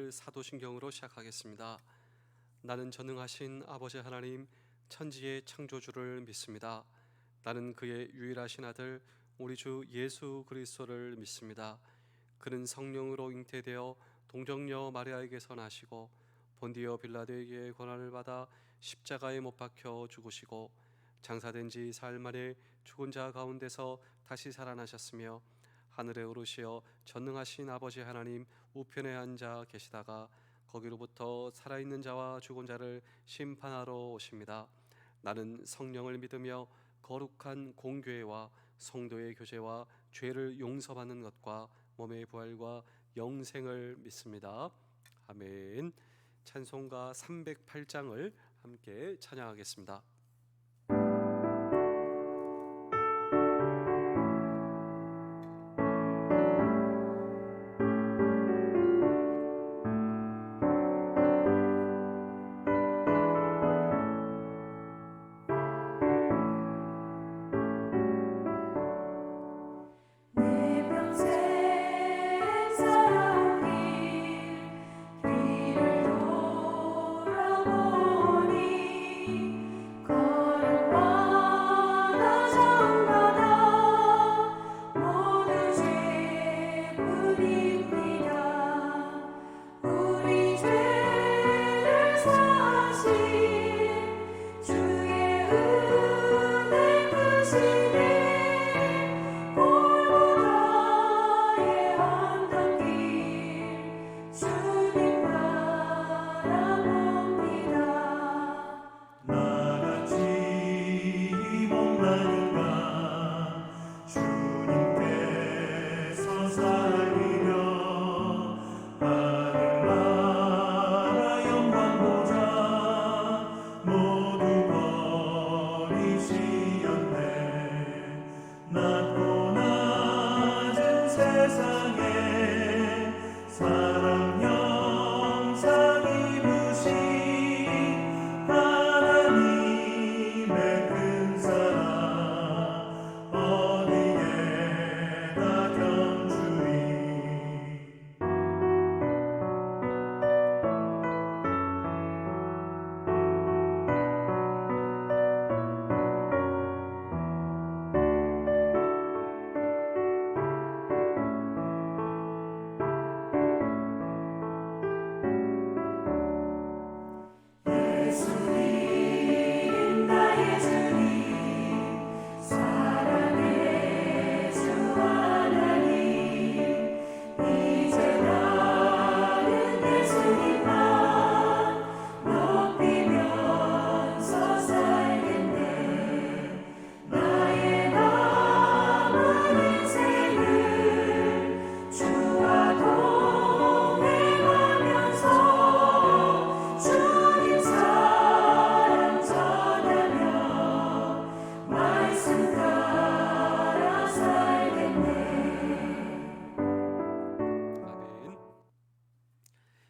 오늘 사도신경으로 시작하겠습니다. 나는 전능하신 아버지 하나님 천지의 창조주를 믿습니다. 나는 그의 유일하신 아들 우리 주 예수 그리스도를 믿습니다. 그는 성령으로 잉태되어 동정녀 마리아에게서 나시고 본디오 빌라도에게 고난을 받아 십자가에 못 박혀 죽으시고 장사된 지 사흘 만에 죽은 자 가운데서 다시 살아나셨으며 하늘에 오르시어 전능하신 아버지 하나님 우편에 앉아 계시다가 거기로부터 살아있는 자와 죽은 자를 심판하러 오십니다. 나는 성령을 믿으며 거룩한 공교회와 성도의 교제와 죄를 용서받는 것과 몸의 부활과 영생을 믿습니다. 아멘. 찬송가 308장을 함께 찬양하겠습니다.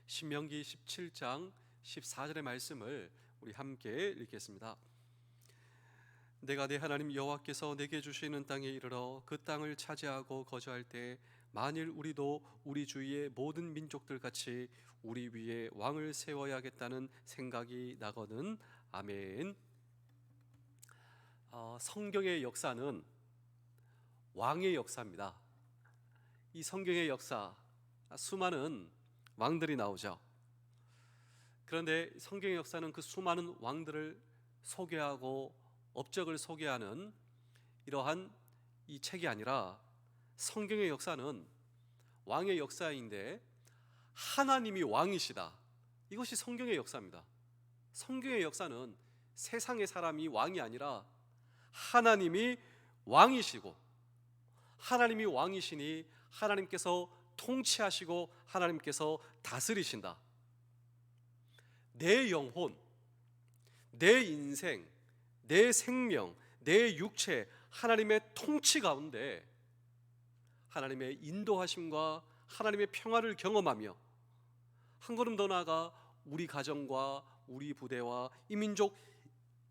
신명기 17장 14절의 말씀을 우리 함께 읽겠습니다. 내가 내 하나님 여호와께서 내게 주시는 땅에 이르러 그 땅을 차지하고 거주할 때 만일 우리도 우리 주위의 모든 민족들 같이 우리 위에 왕을 세워야겠다는 생각이 나거든. 아멘. 성경의 역사는 왕의 역사입니다. 이 성경의 역사, 수많은 왕들이 나오죠. 그런데 성경의 역사는 그 수많은 왕들을 소개하고 업적을 소개하는 이러한 이 책이 아니라 성경의 역사는 왕의 역사인데 하나님이 왕이시다. 이것이 성경의 역사입니다. 성경의 역사는 세상의 사람이 왕이 아니라 하나님이 왕이시고, 하나님이 왕이시니 하나님께서 통치하시고 하나님께서 다스리신다. 내 영혼, 내 인생, 내 생명, 내 육체, 하나님의 통치 가운데 하나님의 인도하심과 하나님의 평화를 경험하며 한 걸음 더 나아가 우리 가정과 우리 부대와 이 민족,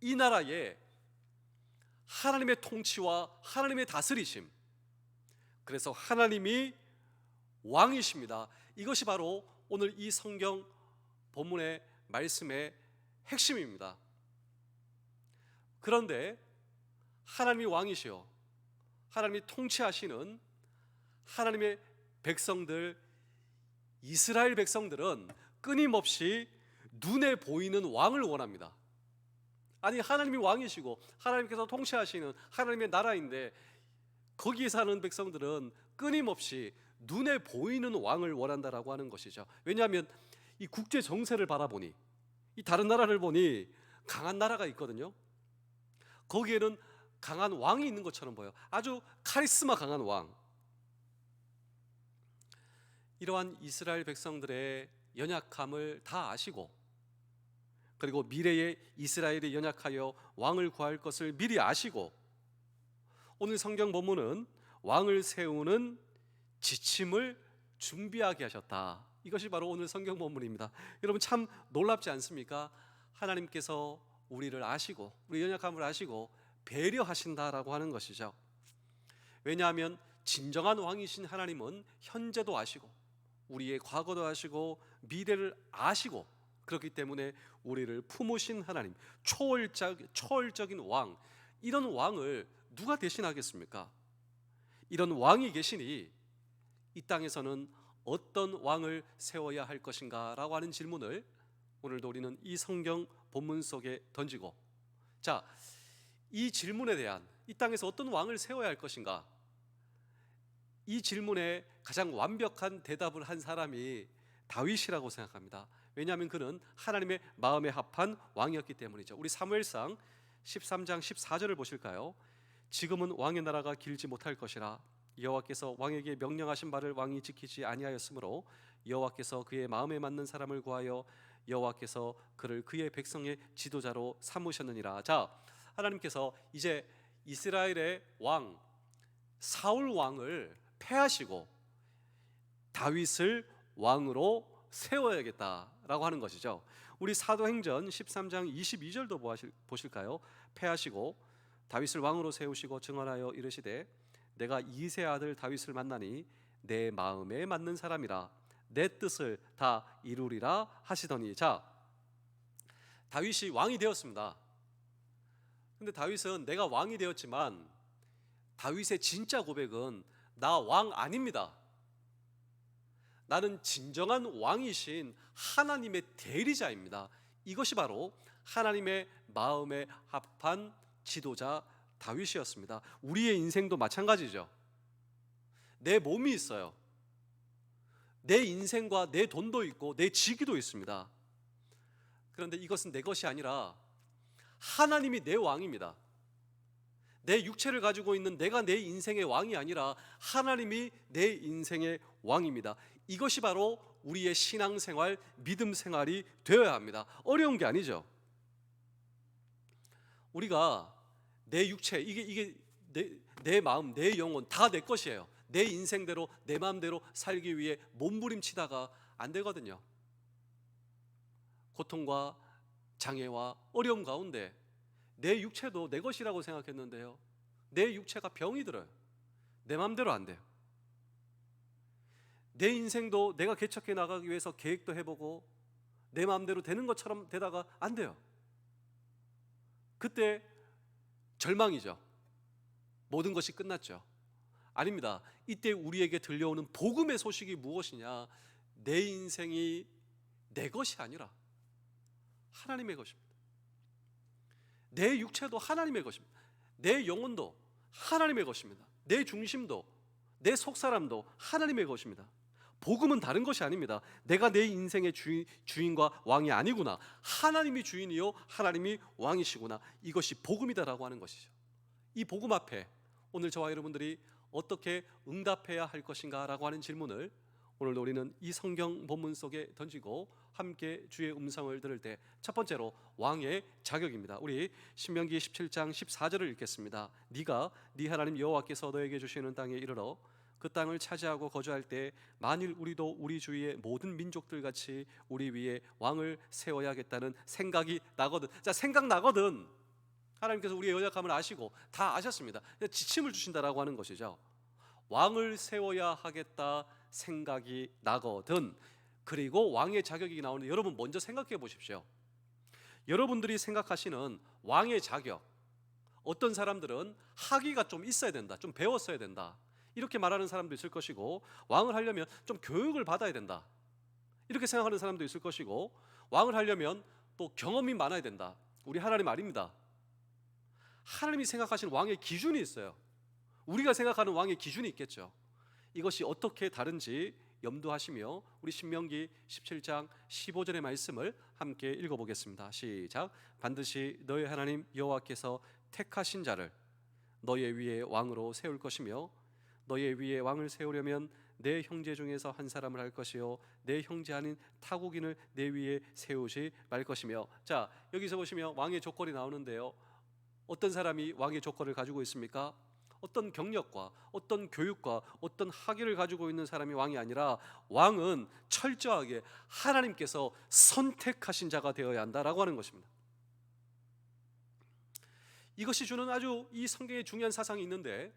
이 나라에 하나님의 통치와 하나님의 다스리심, 그래서 하나님이 왕이십니다. 이것이 바로 오늘 이 성경 본문의 말씀의 핵심입니다. 그런데 하나님이 왕이시오, 하나님이 통치하시는 하나님의 백성들, 이스라엘 백성들은 끊임없이 눈에 보이는 왕을 원합니다. 아니, 하나님이 왕이시고 하나님께서 통치하시는 하나님의 나라인데 거기에 사는 백성들은 끊임없이 눈에 보이는 왕을 원한다라고 하는 것이죠. 왜냐하면 이 국제 정세를 바라보니, 이 다른 나라를 보니 강한 나라가 있거든요. 거기에는 강한 왕이 있는 것처럼 보여요. 아주 카리스마 강한 왕. 이러한 이스라엘 백성들의 연약함을 다 아시고, 그리고 미래에 이스라엘이 연약하여 왕을 구할 것을 미리 아시고, 오늘 성경 본문은 왕을 세우는 지침을 준비하게 하셨다. 이것이 바로 오늘 성경 본문입니다. 여러분, 참 놀랍지 않습니까? 하나님께서 우리를 아시고 우리 연약함을 아시고 배려하신다라고 하는 것이죠. 왜냐하면 진정한 왕이신 하나님은 현재도 아시고 우리의 과거도 아시고 미래를 아시고, 그렇기 때문에 우리를 품으신 하나님, 초월적인 왕, 이런 왕을 누가 대신하겠습니까? 이런 왕이 계시니 이 땅에서는 어떤 왕을 세워야 할 것인가 라고 하는 질문을 오늘도 우리는 이 성경 본문 속에 던지고, 자, 이 질문에 대한, 이 땅에서 어떤 왕을 세워야 할 것인가, 이 질문에 가장 완벽한 대답을 한 사람이 다윗이라고 생각합니다. 왜냐하면 그는 하나님의 마음에 합한 왕이었기 때문이죠. 우리 사무엘상 13장 14절을 보실까요? 지금은 왕의 나라가 길지 못할 것이라 여호와께서 왕에게 명령하신 바를 왕이 지키지 아니하였으므로 여호와께서 그의 마음에 맞는 사람을 구하여 여호와께서 그를 그의 백성의 지도자로 삼으셨느니라. 자, 하나님께서 이제 이스라엘의 왕 사울 왕을 패하시고 다윗을 왕으로 세워야겠다라고 하는 것이죠. 우리 사도행전 13장 22절도 보실까요? 패하시고 다윗을 왕으로 세우시고 증언하여 이르시되 내가 이새 아들 다윗을 만나니 내 마음에 맞는 사람이라 내 뜻을 다 이루리라 하시더니, 자, 다윗이 왕이 되었습니다. 근데 다윗은 내가 왕이 되었지만 다윗의 진짜 고백은 나 왕 아닙니다. 나는 진정한 왕이신 하나님의 대리자입니다. 이것이 바로 하나님의 마음에 합한 지도자 다윗이었습니다. 우리의 인생도 마찬가지죠. 내 몸이 있어요. 내 인생과 내 돈도 있고 내 직위도 있습니다. 그런데 이것은 내 것이 아니라 하나님이 내 왕입니다. 내 육체를 가지고 있는 내가 내 인생의 왕이 아니라 하나님이 내 인생의 왕입니다. 이것이 바로 우리의 신앙생활, 믿음 생활이 되어야 합니다. 어려운 게 아니죠. 우리가 내 육체, 이게 내 마음, 내 영혼 다 내 것이에요. 내 인생대로 내 마음대로 살기 위해 몸부림치다가 안 되거든요. 고통과 장애와 어려움 가운데 내 육체도 내 것이라고 생각했는데요, 내 육체가 병이 들어요. 내 마음대로 안 돼요. 내 인생도 내가 개척해 나가기 위해서 계획도 해보고 내 마음대로 되는 것처럼 되다가 안 돼요. 그때 절망이죠. 모든 것이 끝났죠. 아닙니다. 이때 우리에게 들려오는 복음의 소식이 무엇이냐? 내 인생이 내 것이 아니라 하나님의 것입니다. 내 육체도 하나님의 것입니다. 내 영혼도 하나님의 것입니다. 내 중심도 내 속사람도 하나님의 것입니다. 복음은 다른 것이 아닙니다. 내가 내 인생의 주인과 왕이 아니구나, 하나님이 주인이요 하나님이 왕이시구나, 이것이 복음이다라고 하는 것이죠. 이 복음 앞에 오늘 저와 여러분들이 어떻게 응답해야 할 것인가 라고 하는 질문을 오늘도 우리는 이 성경 본문 속에 던지고 함께 주의 음성을 들을 때, 첫 번째로 왕의 자격입니다. 우리 신명기 17장 14절을 읽겠습니다. 네가 네 하나님 여호와께서 너에게 주시는 땅에 이르러 그 땅을 차지하고 거주할 때 만일 우리도 우리 주위의 모든 민족들 같이 우리 위에 왕을 세워야겠다는 생각이 나거든. 자, 생각나거든. 하나님께서 우리의 연약함을 아시고 다 아셨습니다. 지침을 주신다라고 하는 것이죠. 왕을 세워야 하겠다 생각이 나거든. 그리고 왕의 자격이 나오는데, 여러분 먼저 생각해 보십시오. 여러분들이 생각하시는 왕의 자격, 어떤 사람들은 학위가 좀 있어야 된다, 좀 배웠어야 된다, 이렇게 말하는 사람도 있을 것이고, 왕을 하려면 좀 교육을 받아야 된다, 이렇게 생각하는 사람도 있을 것이고, 왕을 하려면 또 경험이 많아야 된다. 우리 하나님 아닙니다. 하나님이 생각하시는 왕의 기준이 있어요. 우리가 생각하는 왕의 기준이 있겠죠. 이것이 어떻게 다른지 염두하시며 우리 신명기 17장 15절의 말씀을 함께 읽어보겠습니다. 시작. 반드시 너희 하나님 여호와께서 택하신 자를 너희 위에 왕으로 세울 것이며 너희 위에 왕을 세우려면 내 형제 중에서 한 사람을 할 것이요 내 형제 아닌 타국인을 내 위에 세우지 말 것이며. 자, 여기서 보시면 왕의 조건이 나오는데요, 어떤 사람이 왕의 조건을 가지고 있습니까? 어떤 경력과 어떤 교육과 어떤 학위를 가지고 있는 사람이 왕이 아니라, 왕은 철저하게 하나님께서 선택하신 자가 되어야 한다라고 하는 것입니다. 이것이 주는 아주 이 성경에 중요한 사상이 있는데,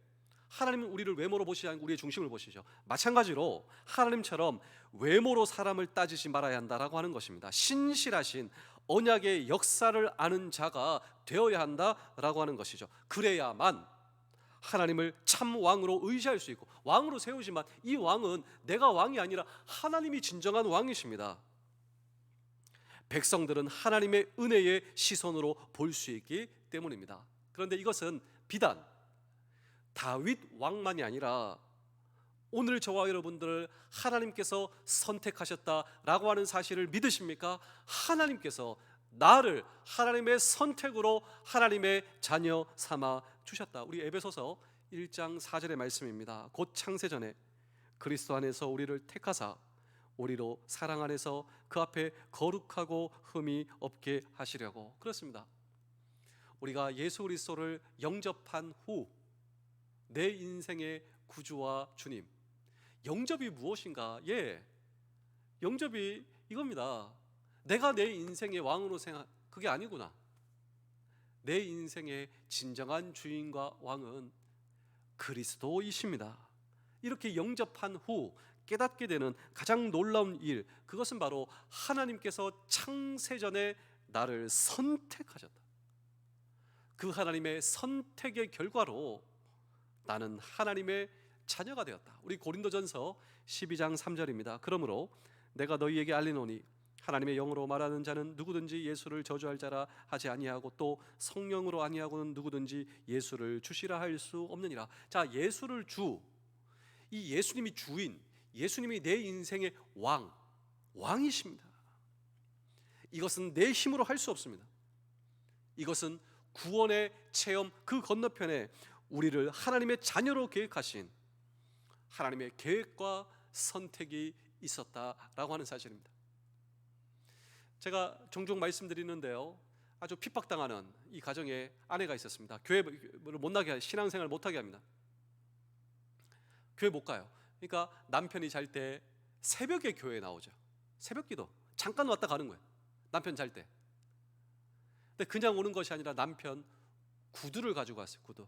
하나님은 우리를 외모로 보시지 않고 우리의 중심을 보시죠. 마찬가지로 하나님처럼 외모로 사람을 따지지 말아야 한다라고 하는 것입니다. 신실하신 언약의 역사를 아는 자가 되어야 한다라고 하는 것이죠. 그래야만 하나님을 참 왕으로 의지할 수 있고, 왕으로 세우지만 이 왕은 내가 왕이 아니라 하나님이 진정한 왕이십니다. 백성들은 하나님의 은혜의 시선으로 볼 수 있기 때문입니다. 그런데 이것은 비단 다윗 왕만이 아니라 오늘 저와 여러분들을 하나님께서 선택하셨다라고 하는 사실을 믿으십니까? 하나님께서 나를 하나님의 선택으로 하나님의 자녀 삼아 주셨다. 우리 에베소서 1장 4절의 말씀입니다. 곧 창세전에 그리스도 안에서 우리를 택하사 우리로 사랑 안에서 그 앞에 거룩하고 흠이 없게 하시려고. 그렇습니다. 우리가 예수 그리스도를 영접한 후 내 인생의 구주와 주님, 영접이 무엇인가? 영접이 이겁니다. 내가 내 인생의 왕으로 그게 아니구나. 내 인생의 진정한 주인과 왕은 그리스도이십니다. 이렇게 영접한 후 깨닫게 되는 가장 놀라운 일, 그것은 바로 하나님께서 창세전에 나를 선택하셨다. 그 하나님의 선택의 결과로 나는 하나님의 자녀가 되었다. 우리 고린도전서 12장 3절입니다. 그러므로 내가 너희에게 알리노니 하나님의 영으로 말하는 자는 누구든지 예수를 저주할 자라 하지 아니하고 또 성령으로 아니하고는 누구든지 예수를 주시라 할 수 없느니라. 자, 예수를 주, 이 예수님이 주인, 예수님이 내 인생의 왕이십니다. 이것은 내 힘으로 할 수 없습니다. 이것은 구원의 체험 그 건너편에 우리를 하나님의 자녀로 계획하신 하나님의 계획과 선택이 있었다라고 하는 사실입니다. 제가 종종 말씀드리는데요, 아주 핍박당하는 이 가정에 아내가 있었습니다. 교회를 못 나게, 신앙생활을 못하게 합니다. 교회 못 가요. 그러니까 남편이 잘 때 새벽에 교회에 나오죠. 새벽기도 잠깐 왔다 가는 거예요, 남편 잘 때. 근데 그냥 오는 것이 아니라 남편 구두를 가지고 왔어요. 구두.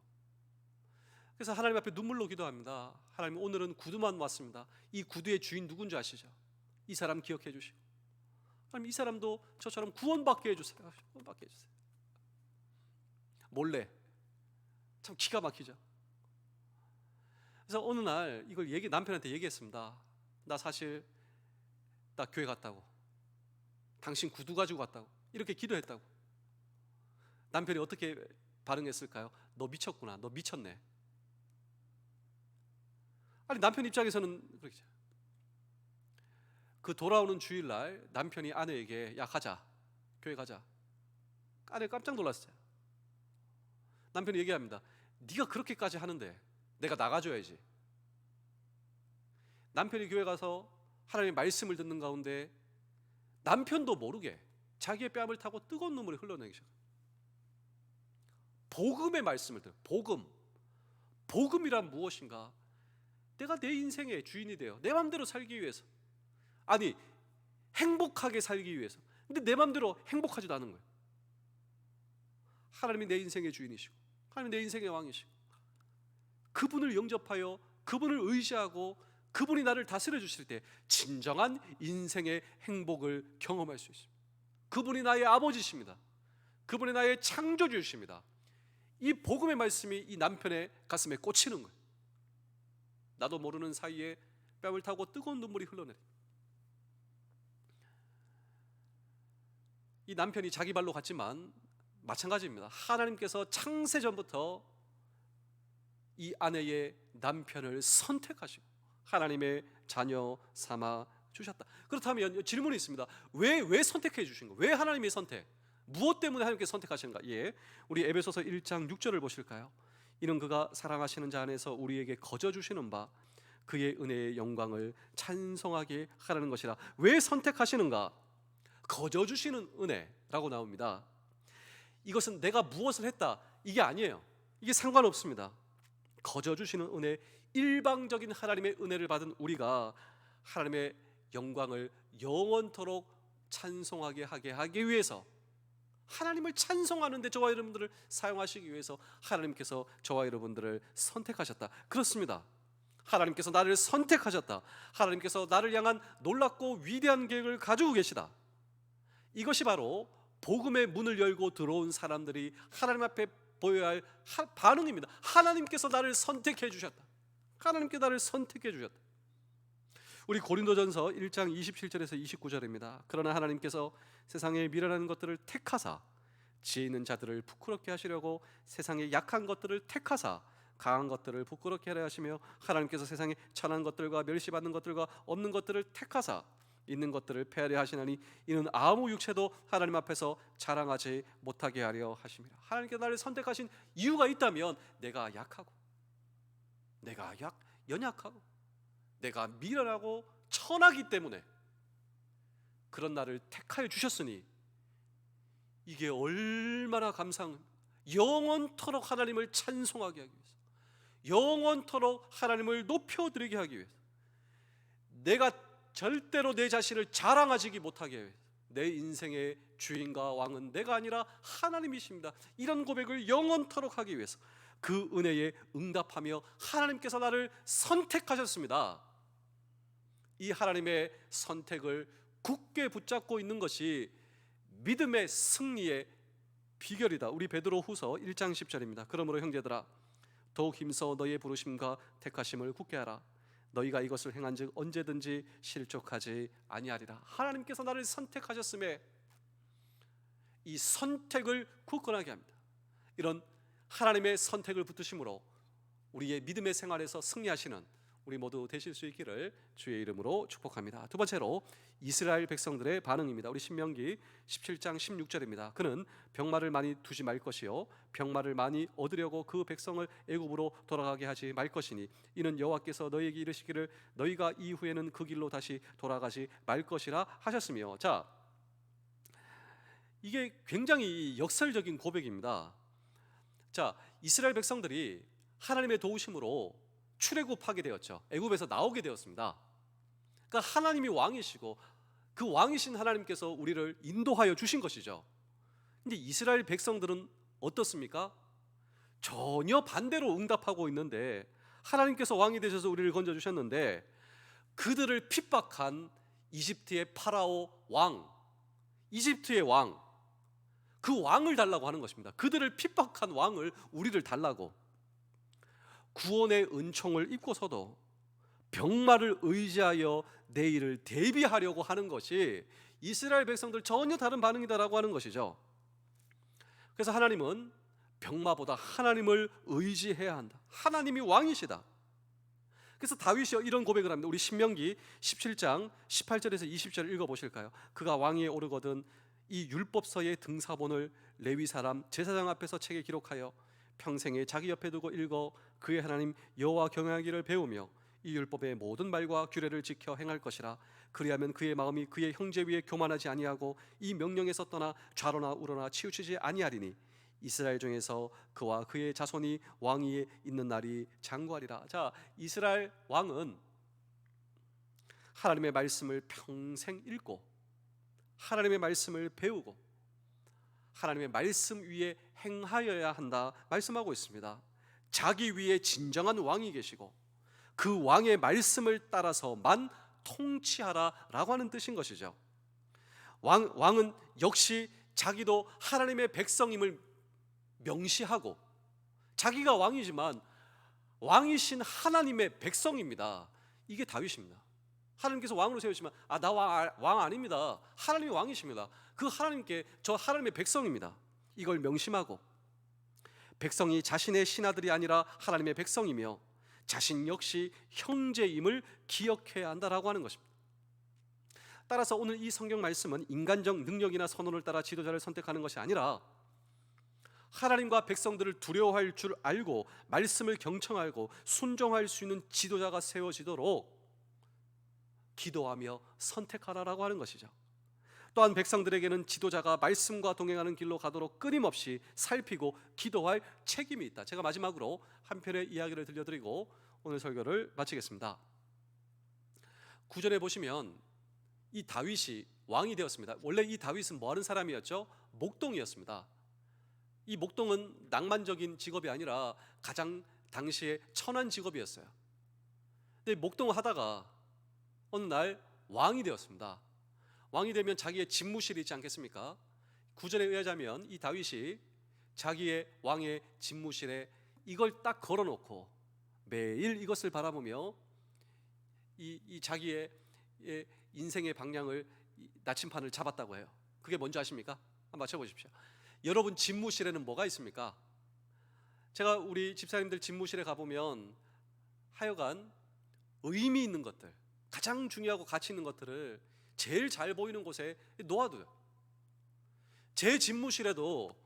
그래서 하나님 앞에 눈물로 기도합니다. 하나님, 오늘은 구두만 왔습니다. 이 구두의 주인 누군지 아시죠? 이 사람 기억해 주시고, 하나님 이 사람도 저처럼 구원받게 해주세요. 구원받게 해주세요. 몰래. 참 기가 막히죠. 그래서 어느 날 이걸 남편한테 얘기했습니다. 나 사실 나 교회 갔다고, 당신 구두 가지고 왔다고, 이렇게 기도했다고. 남편이 어떻게 반응했을까요? 너 미쳤구나, 너 미쳤네. 아니, 남편 입장에서는 그렇죠. 그 돌아오는 주일날 남편이 아내에게 야 가자, 교회 가자. 아내 깜짝 놀랐어요. 남편이 얘기합니다. 네가 그렇게까지 하는데 내가 나가줘야지. 남편이 교회 가서 하나님의 말씀을 듣는 가운데 남편도 모르게 자기의 뺨을 타고 뜨거운 눈물이 흘러내기 시작합니다. 복음의 말씀을 들어요. 복음이란 무엇인가? 내가 내 인생의 주인이 되어 내 마음대로 살기 위해서, 아니 행복하게 살기 위해서. 근데 내 마음대로 행복하지도 않은 거예요. 하나님이 내 인생의 주인이시고 하나님이 내 인생의 왕이시고, 그분을 영접하여 그분을 의지하고 그분이 나를 다스려 주실 때 진정한 인생의 행복을 경험할 수 있습니다. 그분이 나의 아버지십니다. 그분이 나의 창조주이십니다. 이 복음의 말씀이 이 남편의 가슴에 꽂히는 거예요. 나도 모르는 사이에 뺨을 타고 뜨거운 눈물이 흘러내립니다. 이 남편이 자기 발로 갔지만 마찬가지입니다. 하나님께서 창세전부터 이 아내의 남편을 선택하시고 하나님의 자녀 삼아 주셨다. 그렇다면 질문이 있습니다. 왜 선택해 주신 거? 왜 하나님의 선택? 무엇 때문에 하나님께서 선택하시는가? 예, 우리 에베소서 1장 6절을 보실까요? 이는 그가 사랑하시는 자 안에서 우리에게 거저 주시는 바 그의 은혜의 영광을 찬송하게 하라는 것이라. 왜 선택하시는가? 거저 주시는 은혜라고 나옵니다. 이것은 내가 무엇을 했다 이게 아니에요. 이게 상관없습니다. 거저 주시는 은혜, 일방적인 하나님의 은혜를 받은 우리가 하나님의 영광을 영원토록 찬송하게 하기 위해서, 하나님을 찬송하는 데 저와 여러분들을 사용하시기 위해서 하나님께서 저와 여러분들을 선택하셨다. 그렇습니다. 하나님께서 나를 선택하셨다. 하나님께서 나를 향한 놀랍고 위대한 계획을 가지고 계시다. 이것이 바로 복음의 문을 열고 들어온 사람들이 하나님 앞에 보여야 할 반응입니다. 하나님께서 나를 선택해 주셨다. 하나님께 나를 선택해 주셨다. 우리 고린도전서 1장 27절에서 29절입니다. 그러나 하나님께서 세상에 미련한 것들을 택하사 지혜 있는 자들을 부끄럽게 하시려고 세상에 약한 것들을 택하사 강한 것들을 부끄럽게 하려 하시며 하나님께서 세상에 천한 것들과 멸시받는 것들과 없는 것들을 택하사 있는 것들을 폐하려 하시나니 이는 아무 육체도 하나님 앞에서 자랑하지 못하게 하려 하심이라. 하나님께서 나를 선택하신 이유가 있다면 내가 약하고 내가 연약하고 내가 미련하고 천하기 때문에 그런 나를 택하여 주셨으니 이게 얼마나 감사합니다. 영원토록 하나님을 찬송하게 하기 위해서, 영원토록 하나님을 높여드리게 하기 위해서, 내가 절대로 내 자신을 자랑하지 못하게 위해서, 내 인생의 주인과 왕은 내가 아니라 하나님이십니다. 이런 고백을 영원토록 하기 위해서 그 은혜에 응답하며 하나님께서 나를 선택하셨습니다. 이 하나님의 선택을 굳게 붙잡고 있는 것이 믿음의 승리의 비결이다. 우리 베드로후서 1장 10절입니다. 그러므로 형제들아 더욱 힘써 너희의 부르심과 택하심을 굳게 하라. 너희가 이것을 행한즉 언제든지 실족하지 아니하리라. 하나님께서 나를 선택하셨음에 이 선택을 굳건하게 합니다. 이런 하나님의 선택을 붙드심으로 우리의 믿음의 생활에서 승리하시는 우리 모두 되실 수 있기를 주의 이름으로 축복합니다. 두 번째로 이스라엘 백성들의 반응입니다. 우리 신명기 17장 16절입니다. 그는 병마를 많이 두지 말 것이요 병마를 많이 얻으려고 그 백성을 애굽으로 돌아가게 하지 말 것이니 이는 여호와께서 너희에게 이르시기를 너희가 이후에는 그 길로 다시 돌아가지 말 것이라 하셨으며. 자, 이게 굉장히 역설적인 고백입니다. 자, 이스라엘 백성들이 하나님의 도우심으로 출애굽하게 되었죠. 애굽에서 나오게 되었습니다. 그러니까 하나님이 왕이시고 그 왕이신 하나님께서 우리를 인도하여 주신 것이죠. 근데 이스라엘 백성들은 어떻습니까? 전혀 반대로 응답하고 있는데, 하나님께서 왕이 되셔서 우리를 건져 주셨는데 그들을 핍박한 이집트의 파라오 왕, 이집트의 왕, 그 왕을 달라고 하는 것입니다. 그들을 핍박한 왕을 우리를 달라고. 구원의 은총을 입고서도 병마를 의지하여 내일을 대비하려고 하는 것이 이스라엘 백성들 전혀 다른 반응이다라고 하는 것이죠. 그래서 하나님은 병마보다 하나님을 의지해야 한다. 하나님이 왕이시다. 그래서 다윗이 이런 고백을 합니다. 우리 신명기 17장 18절에서 20절 읽어보실까요? 그가 왕위에 오르거든 이 율법서의 등사본을 레위 사람 제사장 앞에서 책에 기록하여 평생에 자기 옆에 두고 읽어 그의 하나님 여호와 경외하기를 배우며 이 율법의 모든 말과 규례를 지켜 행할 것이라. 그리하면 그의 마음이 그의 형제 위에 교만하지 아니하고 이 명령에서 떠나 좌로나 우로나 치우치지 아니하리니 이스라엘 중에서 그와 그의 자손이 왕위에 있는 날이 장구하리라. 자, 이스라엘 왕은 하나님의 말씀을 평생 읽고 하나님의 말씀을 배우고 하나님의 말씀 위에 행하여야 한다 말씀하고 있습니다. 자기 위에 진정한 왕이 계시고 그 왕의 말씀을 따라서만 통치하라라고 하는 뜻인 것이죠. 왕은 역시 자기도 하나님의 백성임을 명시하고, 자기가 왕이지만 왕이신 하나님의 백성입니다. 이게 다윗입니다. 하나님께서 왕으로 세우시면 나 왕 아닙니다. 하나님이 왕이십니다. 그 하나님께 저 하나님의 백성입니다. 이걸 명심하고, 백성이 자신의 신하들이 아니라 하나님의 백성이며 자신 역시 형제임을 기억해야 한다라고 하는 것입니다. 따라서 오늘 이 성경 말씀은 인간적 능력이나 선호를 따라 지도자를 선택하는 것이 아니라 하나님과 백성들을 두려워할 줄 알고 말씀을 경청하고 순종할 수 있는 지도자가 세워지도록 기도하며 선택하라라고 하는 것이죠. 또한 백성들에게는 지도자가 말씀과 동행하는 길로 가도록 끊임없이 살피고 기도할 책임이 있다. 제가 마지막으로 한 편의 이야기를 들려드리고 오늘 설교를 마치겠습니다. 구절에 보시면 이 다윗이 왕이 되었습니다. 원래 이 다윗은 뭐 하는 사람이었죠? 목동이었습니다. 이 목동은 낭만적인 직업이 아니라 가장 당시에 천한 직업이었어요. 근데 목동을 하다가 어느 날 왕이 되었습니다. 왕이 되면 자기의 집무실이 있지 않겠습니까? 구절에 의하자면 이 다윗이 자기의 왕의 집무실에 이걸 딱 걸어놓고 매일 이것을 바라보며 이 자기의 인생의 방향을, 나침판을 잡았다고 해요. 그게 뭔지 아십니까? 한번 맞춰보십시오. 여러분 집무실에는 뭐가 있습니까? 제가 우리 집사님들 집무실에 가보면 하여간 의미 있는 것들, 가장 중요하고 가치 있는 것들을 제일 잘 보이는 곳에 놓아둬요. 제 집무실에도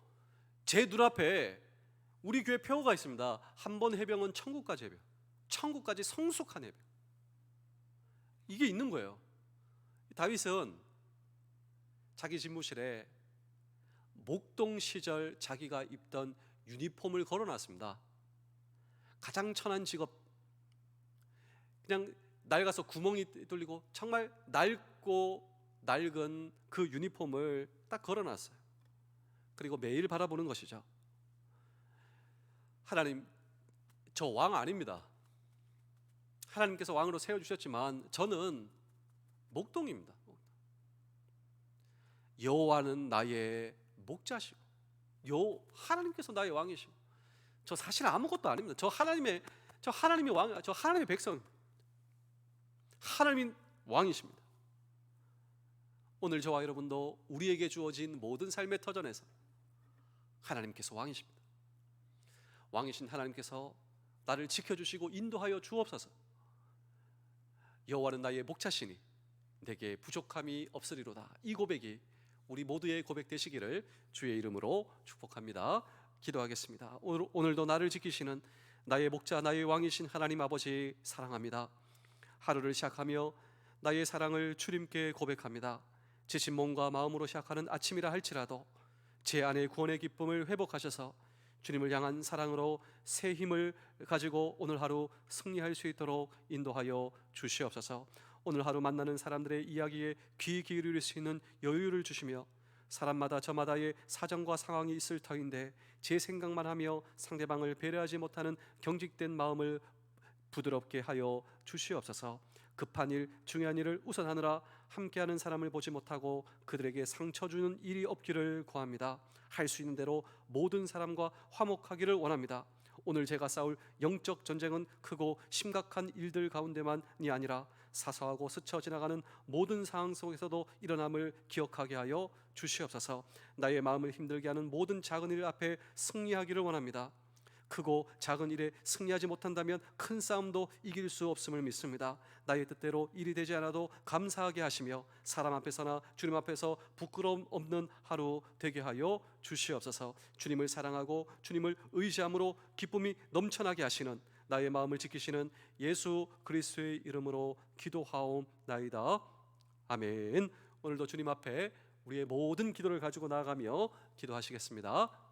제 눈앞에 우리 교회 표어가 있습니다. 한 번 해병은 천국까지 해병, 천국까지 성숙한 해병. 이게 있는 거예요. 다윗은 자기 집무실에 목동 시절 자기가 입던 유니폼을 걸어놨습니다. 가장 천한 직업, 그냥 낡아서 구멍이 뚫리고 정말 낡고 낡은 그 유니폼을 딱 걸어놨어요. 그리고 매일 바라보는 것이죠. 하나님, 저 왕 아닙니다. 하나님께서 왕으로 세워주셨지만 저는 목동입니다. 여호와는 나의 목자시고 하나님께서 나의 왕이시고 저 사실 아무것도 아닙니다. 저 하나님의 왕, 저 하나님의 백성, 하나님이 왕이십니다. 오늘 저와 여러분도 우리에게 주어진 모든 삶의 터전에서 하나님께서 왕이십니다. 왕이신 하나님께서 나를 지켜주시고 인도하여 주옵소서. 여호와는 나의 목자시니 내게 부족함이 없으리로다. 이 고백이 우리 모두의 고백 되시기를 주의 이름으로 축복합니다. 기도하겠습니다. 오늘도 나를 지키시는 나의 목자, 나의 왕이신 하나님 아버지 사랑합니다. 하루를 시작하며 나의 사랑을 주님께 고백합니다. 지친 몸과 마음으로 시작하는 아침이라 할지라도 제 안의 구원의 기쁨을 회복하셔서 주님을 향한 사랑으로 새 힘을 가지고 오늘 하루 승리할 수 있도록 인도하여 주시옵소서. 오늘 하루 만나는 사람들의 이야기에 귀 기울일 수 있는 여유를 주시며 사람마다 저마다의 사정과 상황이 있을 터인데 제 생각만 하며 상대방을 배려하지 못하는 경직된 마음을 부드럽게 하여 주시옵소서. 급한 일, 중요한 일을 우선하느라 함께하는 사람을 보지 못하고 그들에게 상처 주는 일이 없기를 구합니다. 할 수 있는 대로 모든 사람과 화목하기를 원합니다. 오늘 제가 싸울 영적 전쟁은 크고 심각한 일들 가운데만이 아니라 사소하고 스쳐 지나가는 모든 상황 속에서도 일어남을 기억하게 하여 주시옵소서. 나의 마음을 힘들게 하는 모든 작은 일 앞에 승리하기를 원합니다. 크고 작은 일에 승리하지 못한다면 큰 싸움도 이길 수 없음을 믿습니다. 나의 뜻대로 일이 되지 않아도 감사하게 하시며 사람 앞에서나 주님 앞에서 부끄러움 없는 하루 되게 하여 주시옵소서. 주님을 사랑하고 주님을 의지함으로 기쁨이 넘쳐나게 하시는 나의 마음을 지키시는 예수 그리스도의 이름으로 기도하옵나이다. 아멘. 오늘도 주님 앞에 우리의 모든 기도를 가지고 나아가며 기도하시겠습니다.